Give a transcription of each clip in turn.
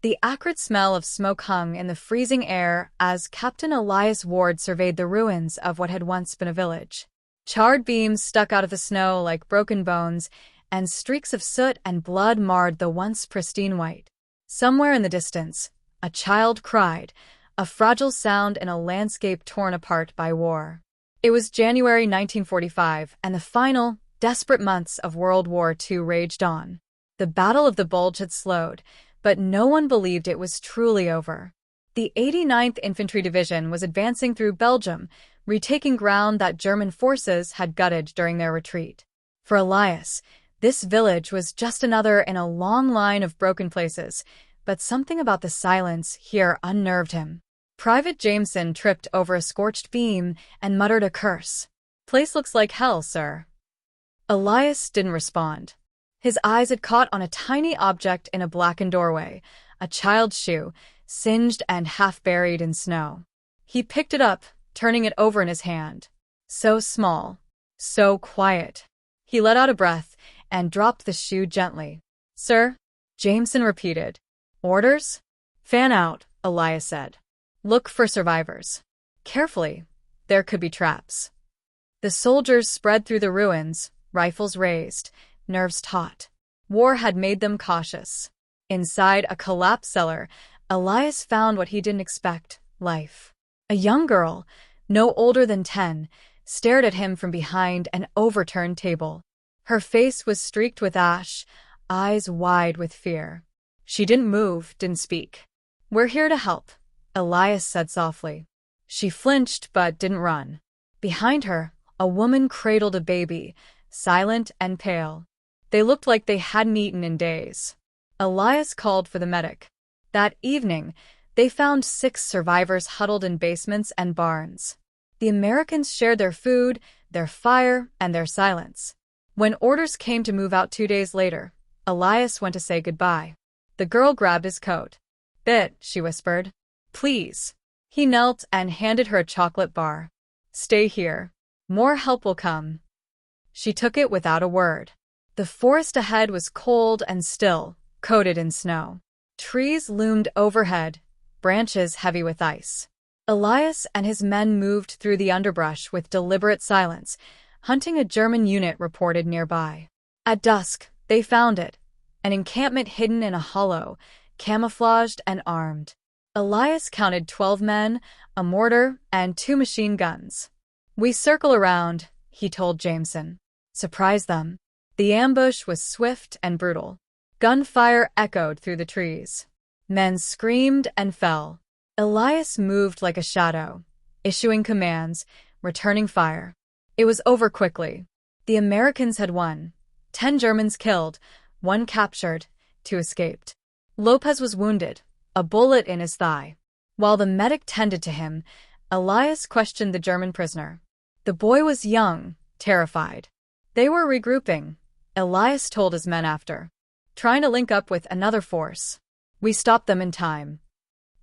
The acrid smell of smoke hung in the freezing air as Captain Elias Ward surveyed the ruins of what had once been a village. Charred beams stuck out of the snow like broken bones, and streaks of soot and blood marred the once pristine white. Somewhere in the distance, a child cried, a fragile sound in a landscape torn apart by war. It was January 1945, and the final, desperate months of World War II raged on. The Battle of the Bulge had slowed, but no one believed it was truly over. The 89th Infantry Division was advancing through Belgium, retaking ground that German forces had gutted during their retreat. For Elias, this village was just another in a long line of broken places, but something about the silence here unnerved him. Private Jameson tripped over a scorched beam and muttered a curse. "Place looks like hell, sir." Elias didn't respond. His eyes had caught on a tiny object in a blackened doorway, a child's shoe, singed and half buried in snow. He picked it up, turning it over in his hand. So small, so quiet. He let out a breath and dropped the shoe gently. "Sir?" Jameson repeated. "Orders?" "Fan out," Elias said. "Look for survivors. Carefully. There could be traps." The soldiers spread through the ruins, rifles raised, nerves taut. War had made them cautious. Inside a collapsed cellar, Elias found what he didn't expect: life. A young girl, no older than 10, stared at him from behind an overturned table. Her face was streaked with ash, eyes wide with fear. She didn't move, didn't speak. "We're here to help," Elias said softly. She flinched but didn't run. Behind her, a woman cradled a baby, silent and pale. They looked like they hadn't eaten in days. Elias called for the medic. That evening, they found 6 survivors huddled in basements and barns. The Americans shared their food, their fire, and their silence. When orders came to move out 2 days later, Elias went to say goodbye. The girl grabbed his coat. "Bit," she whispered. "Please." He knelt and handed her a chocolate bar. "Stay here. More help will come." She took it without a word. The forest ahead was cold and still, coated in snow. Trees loomed overhead, branches heavy with ice. Elias and his men moved through the underbrush with deliberate silence, hunting a German unit reported nearby. At dusk, they found it, an encampment hidden in a hollow, camouflaged and armed. Elias counted 12 men, a mortar, and 2 machine guns. "We circle around," he told Jameson. "Surprise them." The ambush was swift and brutal. Gunfire echoed through the trees. Men screamed and fell. Elias moved like a shadow, issuing commands, returning fire. It was over quickly. The Americans had won. 10 Germans killed, 1 captured, 2 escaped. Lopez was wounded, a bullet in his thigh. While the medic tended to him, Elias questioned the German prisoner. The boy was young, terrified. They were regrouping, Elias told his men after. Trying to link up with another force. "We stopped them in time."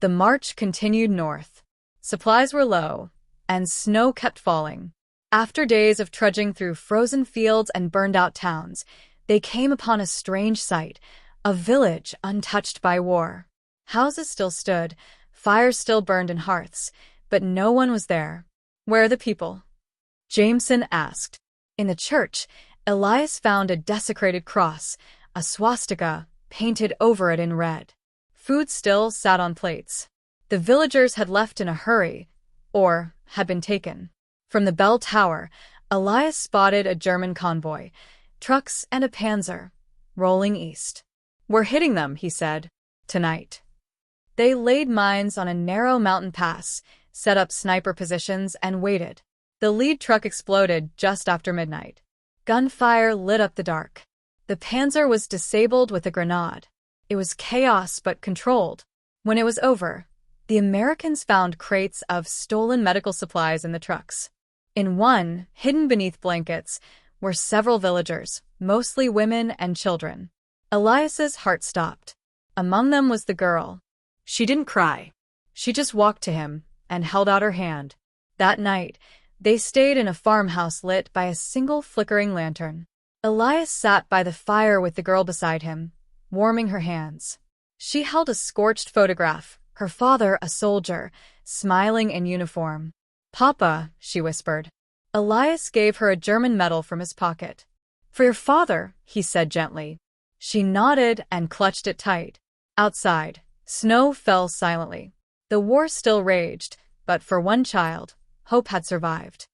The march continued north. Supplies were low, and snow kept falling. After days of trudging through frozen fields and burned-out towns, they came upon a strange sight, a village untouched by war. Houses still stood, fires still burned in hearths, but no one was there. "Where are the people?" Jameson asked. In the church, Elias found a desecrated cross, a swastika, painted over it in red. Food still sat on plates. The villagers had left in a hurry, or had been taken. From the bell tower, Elias spotted a German convoy, trucks and a panzer, rolling east. "We're hitting them," he said. "Tonight." They laid mines on a narrow mountain pass, set up sniper positions, and waited. The lead truck exploded just after midnight. Gunfire lit up the dark. The panzer was disabled with a grenade. It was chaos but controlled. When it was over, the Americans found crates of stolen medical supplies in the trucks. In one, hidden beneath blankets, were several villagers, mostly women and children. Elias's heart stopped. Among them was the girl. She didn't cry. She just walked to him and held out her hand. That night, they stayed in a farmhouse lit by a single flickering lantern. Elias sat by the fire with the girl beside him, warming her hands. She held a scorched photograph, her father a soldier, smiling in uniform. "Papa," she whispered. Elias gave her a German medal from his pocket. "For your father," he said gently. She nodded and clutched it tight. Outside, snow fell silently. The war still raged, but for one child, hope had survived.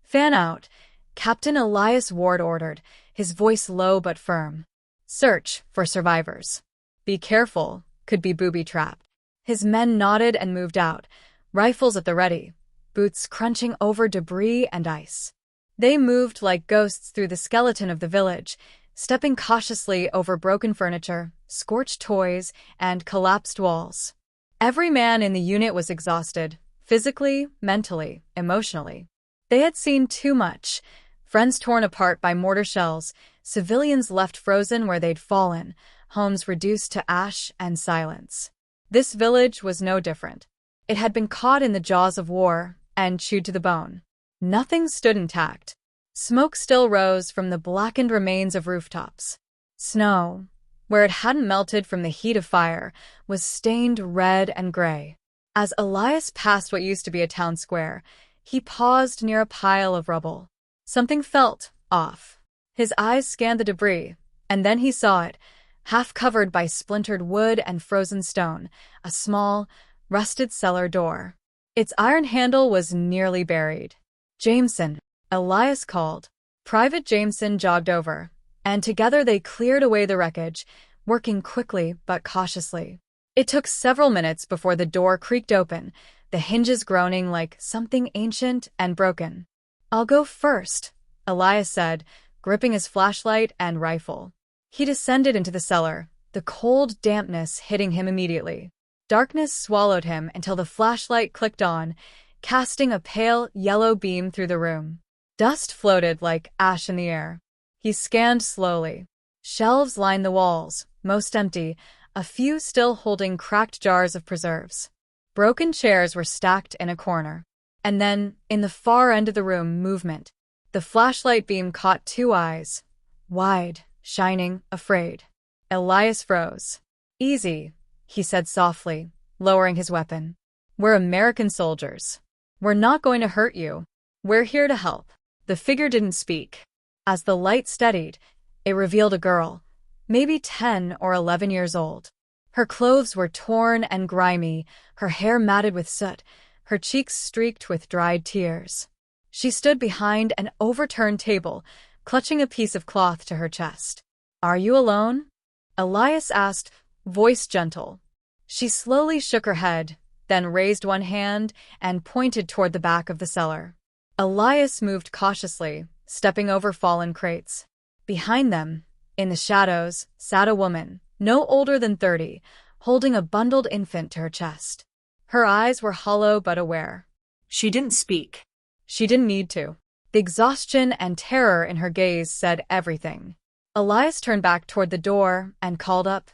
"Fan out," Captain Elias Ward ordered, his voice low but firm. "Search for survivors. Be careful, could be booby-trapped." His men nodded and moved out, rifles at the ready, boots crunching over debris and ice. They moved like ghosts through the skeleton of the village, stepping cautiously over broken furniture, scorched toys, and collapsed walls. Every man in the unit was exhausted, physically, mentally, emotionally. They had seen too much. Friends torn apart by mortar shells, civilians left frozen where they'd fallen, homes reduced to ash and silence. This village was no different. It had been caught in the jaws of war and chewed to the bone. Nothing stood intact. Smoke still rose from the blackened remains of rooftops. Snow, where it hadn't melted from the heat of fire, was stained red and gray. As Elias passed what used to be a town square, he paused near a pile of rubble. Something felt off. His eyes scanned the debris, and then he saw it, half covered by splintered wood and frozen stone, a small, rusted cellar door. Its iron handle was nearly buried. "Jameson," Elias called. Private Jameson jogged over, and together they cleared away the wreckage, working quickly but cautiously. It took several minutes before the door creaked open, the hinges groaning like something ancient and broken. "I'll go first," Elias said, gripping his flashlight and rifle. He descended into the cellar, the cold dampness hitting him immediately. Darkness swallowed him until the flashlight clicked on, casting a pale yellow beam through the room. Dust floated like ash in the air. He scanned slowly. Shelves lined the walls, most empty, a few still holding cracked jars of preserves. Broken chairs were stacked in a corner. And then, in the far end of the room, movement. The flashlight beam caught two eyes. Wide, shining, afraid. Elias froze. "Easy," he said softly, lowering his weapon. "We're American soldiers. We're not going to hurt you. We're here to help." The figure didn't speak. As the light steadied, it revealed a girl, maybe 10 or 11 years old. Her clothes were torn and grimy, her hair matted with soot, her cheeks streaked with dried tears. She stood behind an overturned table, clutching a piece of cloth to her chest. "Are you alone?" Elias asked, voice gentle. She slowly shook her head, then raised one hand and pointed toward the back of the cellar. Elias moved cautiously, stepping over fallen crates. Behind them, in the shadows, sat a woman, no older than 30, holding a bundled infant to her chest. Her eyes were hollow but aware. She didn't speak. She didn't need to. The exhaustion and terror in her gaze said everything. Elias turned back toward the door and called up,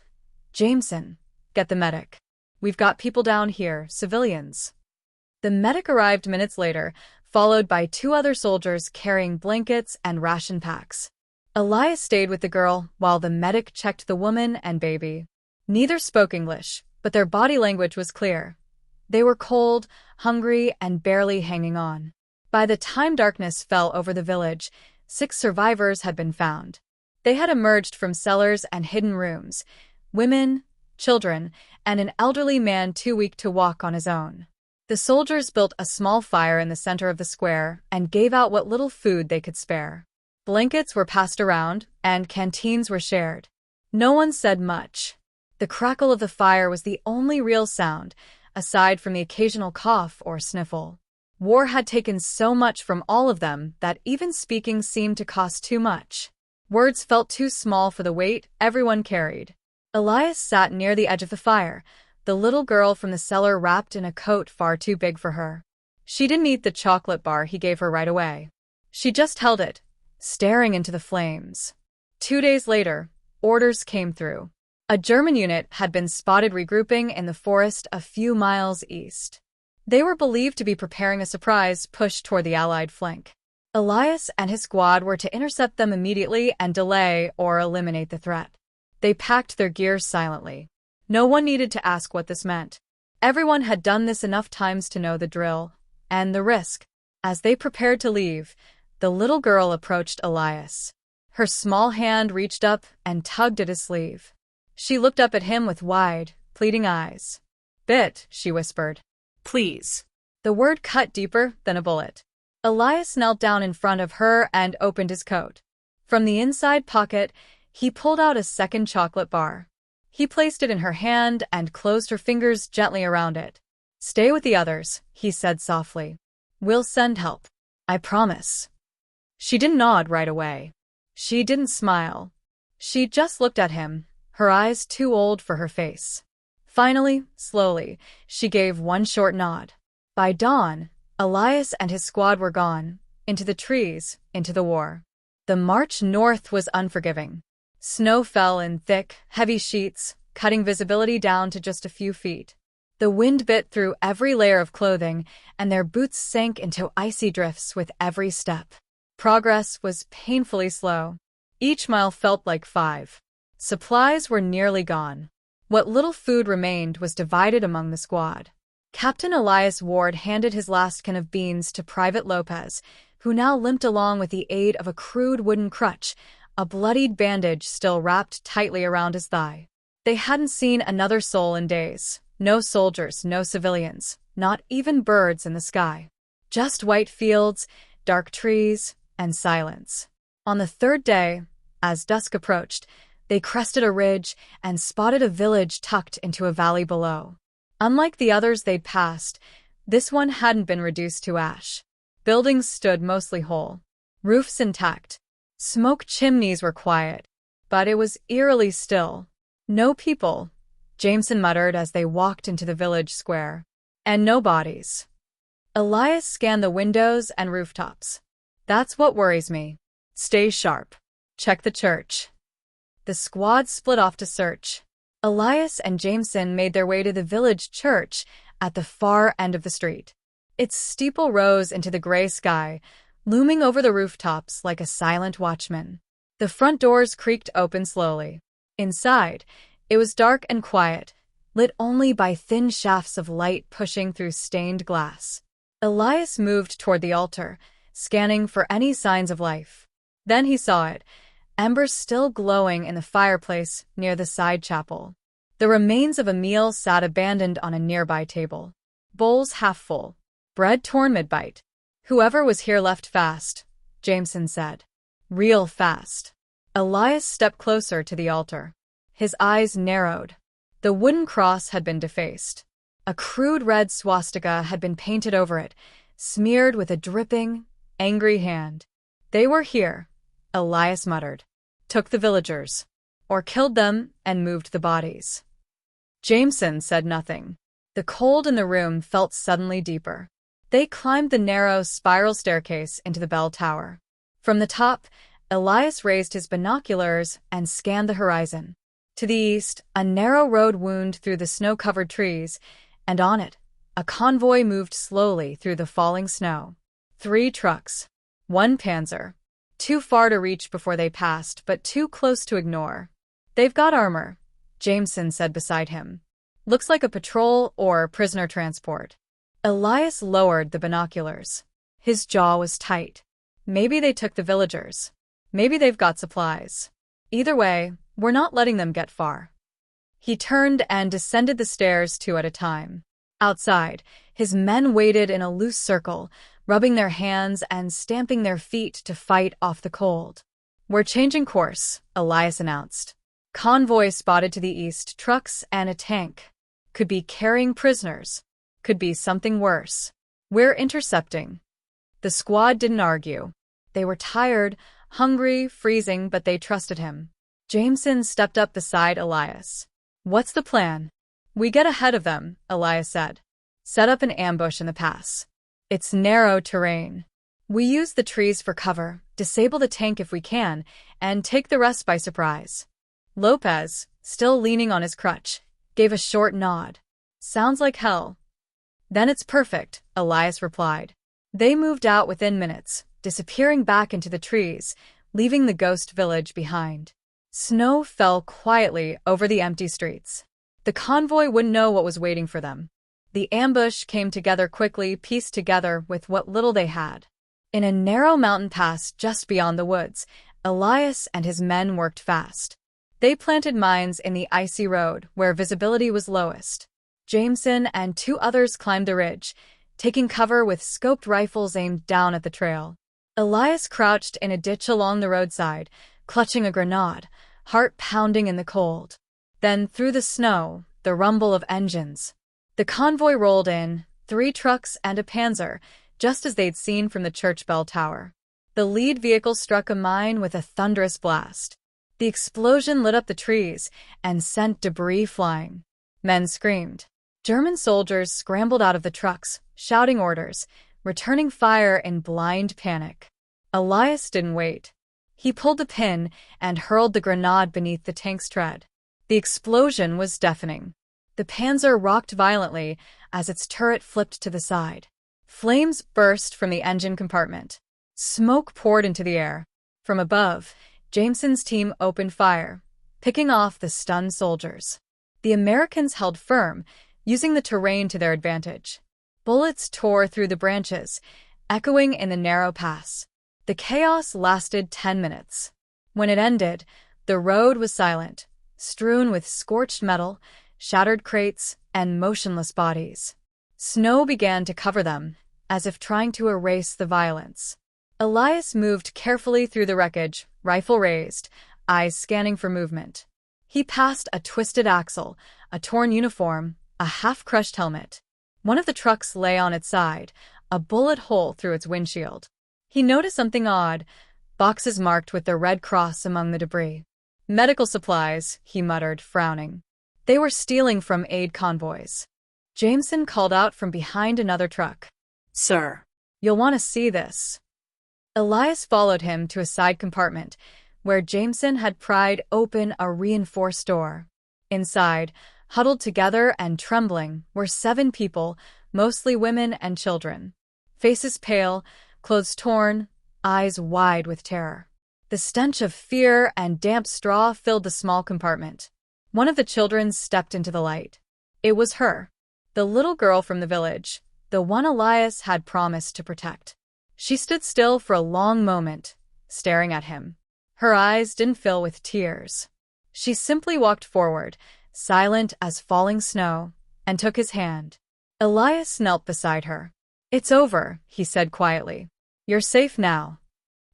"Jameson, get the medic. We've got people down here, civilians." The medic arrived minutes later, followed by 2 other soldiers carrying blankets and ration packs. Elias stayed with the girl while the medic checked the woman and baby. Neither spoke English, but their body language was clear. They were cold, hungry, and barely hanging on. By the time darkness fell over the village, 6 survivors had been found. They had emerged from cellars and hidden rooms, women, children, and an elderly man too weak to walk on his own. The soldiers built a small fire in the center of the square and gave out what little food they could spare. Blankets were passed around, and canteens were shared. No one said much. The crackle of the fire was the only real sound, aside from the occasional cough or sniffle. War had taken so much from all of them that even speaking seemed to cost too much. Words felt too small for the weight everyone carried. Elias sat near the edge of the fire, the little girl from the cellar wrapped in a coat far too big for her. She didn't eat the chocolate bar he gave her right away. She just held it, staring into the flames. 2 days later, orders came through. A German unit had been spotted regrouping in the forest a few miles east. They were believed to be preparing a surprise push toward the Allied flank. Elias and his squad were to intercept them immediately and delay or eliminate the threat. They packed their gear silently. No one needed to ask what this meant. Everyone had done this enough times to know the drill and the risk. As they prepared to leave, the little girl approached Elias. Her small hand reached up and tugged at his sleeve. She looked up at him with wide, pleading eyes. "Bit," she whispered. "Please." The word cut deeper than a bullet. Elias knelt down in front of her and opened his coat. From the inside pocket, he pulled out a second chocolate bar. He placed it in her hand and closed her fingers gently around it. "Stay with the others," he said softly. "We'll send help. I promise." She didn't nod right away. She didn't smile. She just looked at him, her eyes too old for her face. Finally, slowly, she gave one short nod. By dawn, Elias and his squad were gone, into the trees, into the war. The march north was unforgiving. Snow fell in thick, heavy sheets, cutting visibility down to just a few feet. The wind bit through every layer of clothing, and their boots sank into icy drifts with every step. Progress was painfully slow. Each mile felt like 5. Supplies were nearly gone. What little food remained was divided among the squad. Captain Elias Ward handed his last can of beans to Private Lopez, who now limped along with the aid of a crude wooden crutch, a bloodied bandage still wrapped tightly around his thigh. They hadn't seen another soul in days. No soldiers, no civilians, not even birds in the sky. Just white fields, dark trees, and silence. On the 3rd day, as dusk approached, they crested a ridge and spotted a village tucked into a valley below. Unlike the others they'd passed, this one hadn't been reduced to ash. Buildings stood mostly whole, roofs intact. Smoke chimneys were quiet, but it was eerily still. "No people," Jameson muttered as they walked into the village square. "And no bodies." Elias scanned the windows and rooftops. "That's what worries me. Stay sharp. Check the church." The squad split off to search. Elias and Jameson made their way to the village church at the far end of the street. Its steeple rose into the gray sky, looming over the rooftops like a silent watchman. The front doors creaked open slowly. Inside, it was dark and quiet, lit only by thin shafts of light pushing through stained glass. Elias moved toward the altar, scanning for any signs of life. Then he saw it, embers still glowing in the fireplace near the side chapel. The remains of a meal sat abandoned on a nearby table. Bowls half full, bread torn mid-bite. "Whoever was here left fast," Jameson said. "Real fast." Elias stepped closer to the altar. His eyes narrowed. The wooden cross had been defaced. A crude red swastika had been painted over it, smeared with a dripping, angry hand. "They were here," Elias muttered. "Took the villagers. Or killed them and moved the bodies." Jameson said nothing. The cold in the room felt suddenly deeper. They climbed the narrow spiral staircase into the bell tower. From the top, Elias raised his binoculars and scanned the horizon. To the east, a narrow road wound through the snow-covered trees, and on it, a convoy moved slowly through the falling snow. 3 trucks. 1 panzer. Too far to reach before they passed, but too close to ignore. "They've got armor," Jameson said beside him. "Looks like a patrol or prisoner transport." Elias lowered the binoculars. His jaw was tight. Maybe they took the villagers. Maybe they've got supplies. Either way, we're not letting them get far. He turned and descended the stairs 2 at a time. Outside, his men waited in a loose circle, rubbing their hands and stamping their feet to fight off the cold. "We're changing course," Elias announced. "Convoy spotted to the east, trucks and a tank. Could be carrying prisoners. Could be something worse. We're intercepting." The squad didn't argue. They were tired, hungry, freezing, but they trusted him. Jameson stepped up beside Elias. "What's the plan?" "We get ahead of them," Elias said. "Set up an ambush in the pass. It's narrow terrain. We use the trees for cover, disable the tank if we can, and take the rest by surprise." Lopez, still leaning on his crutch, gave a short nod. "Sounds like hell." "Then it's perfect," Elias replied. They moved out within minutes, disappearing back into the trees, leaving the ghost village behind. Snow fell quietly over the empty streets. The convoy wouldn't know what was waiting for them. The ambush came together quickly, pieced together with what little they had. In a narrow mountain pass just beyond the woods, Elias and his men worked fast. They planted mines in the icy road where visibility was lowest. Jameson and 2 others climbed the ridge, taking cover with scoped rifles aimed down at the trail. Elias crouched in a ditch along the roadside, clutching a grenade, heart pounding in the cold. Then, through the snow, the rumble of engines. The convoy rolled in, 3 trucks and a panzer, just as they'd seen from the church bell tower. The lead vehicle struck a mine with a thunderous blast. The explosion lit up the trees and sent debris flying. Men screamed. German soldiers scrambled out of the trucks, shouting orders, returning fire in blind panic. Elias didn't wait. He pulled the pin and hurled the grenade beneath the tank's tread. The explosion was deafening. The panzer rocked violently as its turret flipped to the side. Flames burst from the engine compartment. Smoke poured into the air. From above, Jameson's team opened fire, picking off the stunned soldiers. The Americans held firm, using the terrain to their advantage. Bullets tore through the branches, echoing in the narrow pass. The chaos lasted 10 minutes. When it ended, the road was silent, strewn with scorched metal, shattered crates, and motionless bodies. Snow began to cover them, as if trying to erase the violence. Elias moved carefully through the wreckage, rifle raised, eyes scanning for movement. He passed a twisted axle, a torn uniform, a half-crushed helmet. One of the trucks lay on its side, a bullet hole through its windshield. He noticed something odd, boxes marked with the red cross among the debris. Medical supplies, he muttered, frowning. They were stealing from aid convoys. Jameson called out from behind another truck. "Sir, you'll want to see this." Elias followed him to a side compartment, where Jameson had pried open a reinforced door. Inside, huddled together and trembling, were 7 people, mostly women and children. Faces pale, clothes torn, eyes wide with terror. The stench of fear and damp straw filled the small compartment. One of the children stepped into the light. It was her, the little girl from the village, the one Elias had promised to protect. She stood still for a long moment, staring at him. Her eyes didn't fill with tears. She simply walked forward, silent as falling snow, and took his hand. Elias knelt beside her. "It's over," he said quietly. "You're safe now."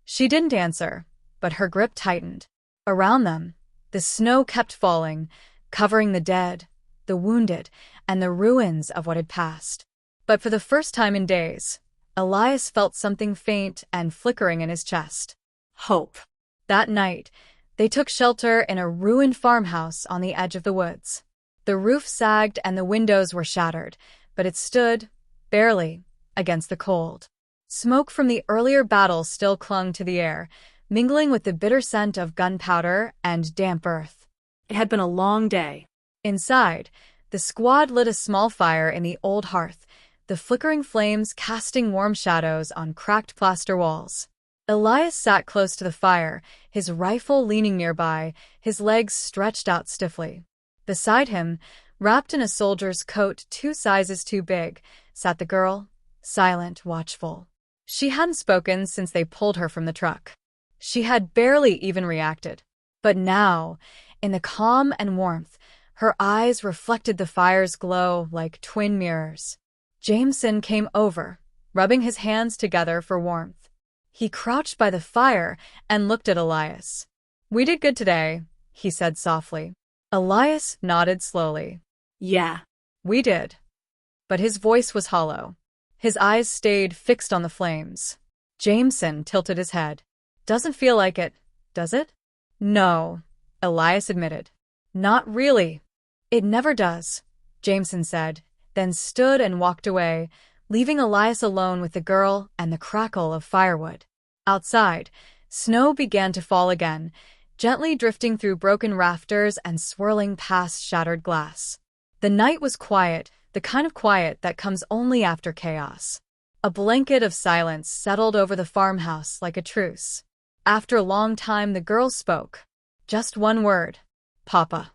She didn't answer, but her grip tightened. Around them, the snow kept falling, covering the dead, the wounded, and the ruins of what had passed. But for the first time in days, Elias felt something faint and flickering in his chest. Hope. That night, they took shelter in a ruined farmhouse on the edge of the woods. The roof sagged and the windows were shattered, but it stood, barely, against the cold. Smoke from the earlier battle still clung to the air, mingling with the bitter scent of gunpowder and damp earth. It had been a long day. Inside, the squad lit a small fire in the old hearth, the flickering flames casting warm shadows on cracked plaster walls. Elias sat close to the fire, his rifle leaning nearby, his legs stretched out stiffly. Beside him, wrapped in a soldier's coat 2 sizes too big, sat the girl, silent, watchful. She hadn't spoken since they pulled her from the truck. She had barely even reacted. But now, in the calm and warmth, her eyes reflected the fire's glow like twin mirrors. Jameson came over, rubbing his hands together for warmth. He crouched by the fire and looked at Elias. "We did good today," he said softly. Elias nodded slowly. "Yeah, we did." But his voice was hollow. His eyes stayed fixed on the flames. Jameson tilted his head. "Doesn't feel like it, does it?" "No," Elias admitted. "Not really." "It never does," Jameson said, then stood and walked away, leaving Elias alone with the girl and the crackle of firewood. Outside, snow began to fall again, gently drifting through broken rafters and swirling past shattered glass. The night was quiet, the kind of quiet that comes only after chaos. A blanket of silence settled over the farmhouse like a truce. After a long time, the girl spoke. Just one word. "Papa."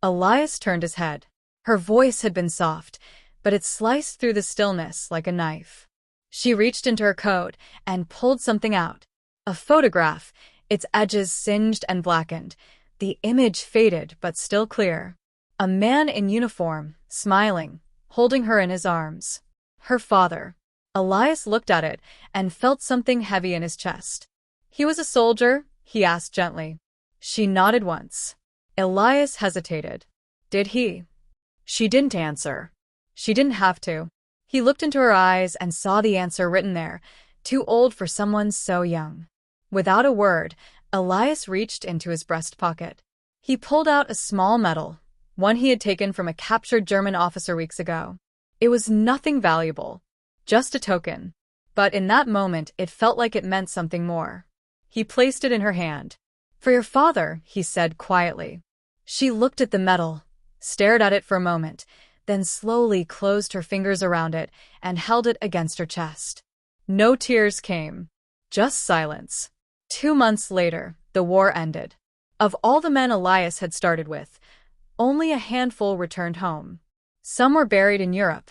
Elias turned his head. Her voice had been soft, but it sliced through the stillness like a knife. She reached into her coat and pulled something out. A photograph, its edges singed and blackened, the image faded but still clear. A man in uniform, smiling, holding her in his arms. Her father. Elias looked at it and felt something heavy in his chest. "He was a soldier?" he asked gently. She nodded once. Elias hesitated. "Did he?" She didn't answer. She didn't have to. He looked into her eyes and saw the answer written there, too old for someone so young. Without a word, Elias reached into his breast pocket. He pulled out a small medal, one he had taken from a captured German officer weeks ago. It was nothing valuable, just a token. But in that moment, it felt like it meant something more. He placed it in her hand. "For your father," he said quietly. She looked at the medal, stared at it for a moment, then slowly closed her fingers around it and held it against her chest. No tears came, just silence. 2 months later, the war ended. Of all the men Elias had started with, only a handful returned home. Some were buried in Europe.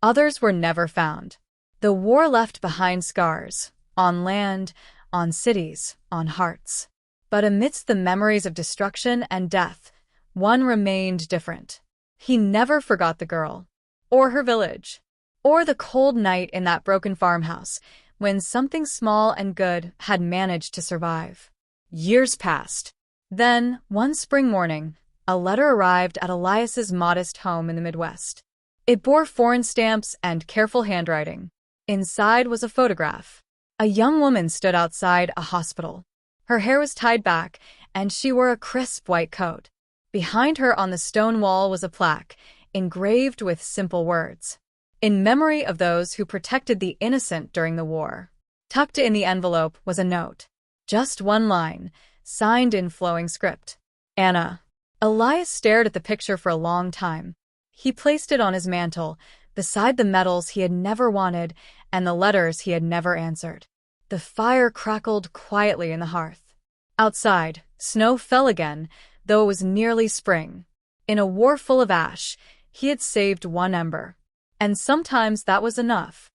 Others were never found. The war left behind scars, on land, on cities, on hearts. But amidst the memories of destruction and death, one remained different. He never forgot the girl, or her village, or the cold night in that broken farmhouse when something small and good had managed to survive. Years passed. Then, one spring morning, a letter arrived at Elias's modest home in the Midwest. It bore foreign stamps and careful handwriting. Inside was a photograph. A young woman stood outside a hospital. Her hair was tied back, and she wore a crisp white coat. Behind her on the stone wall was a plaque, engraved with simple words. "In memory of those who protected the innocent during the war." Tucked in the envelope was a note. Just one line, signed in flowing script. "Anna." Elias stared at the picture for a long time. He placed it on his mantel, beside the medals he had never wanted and the letters he had never answered. The fire crackled quietly in the hearth. Outside, snow fell again, though it was nearly spring. In a war full of ash, he had saved one ember. And sometimes that was enough.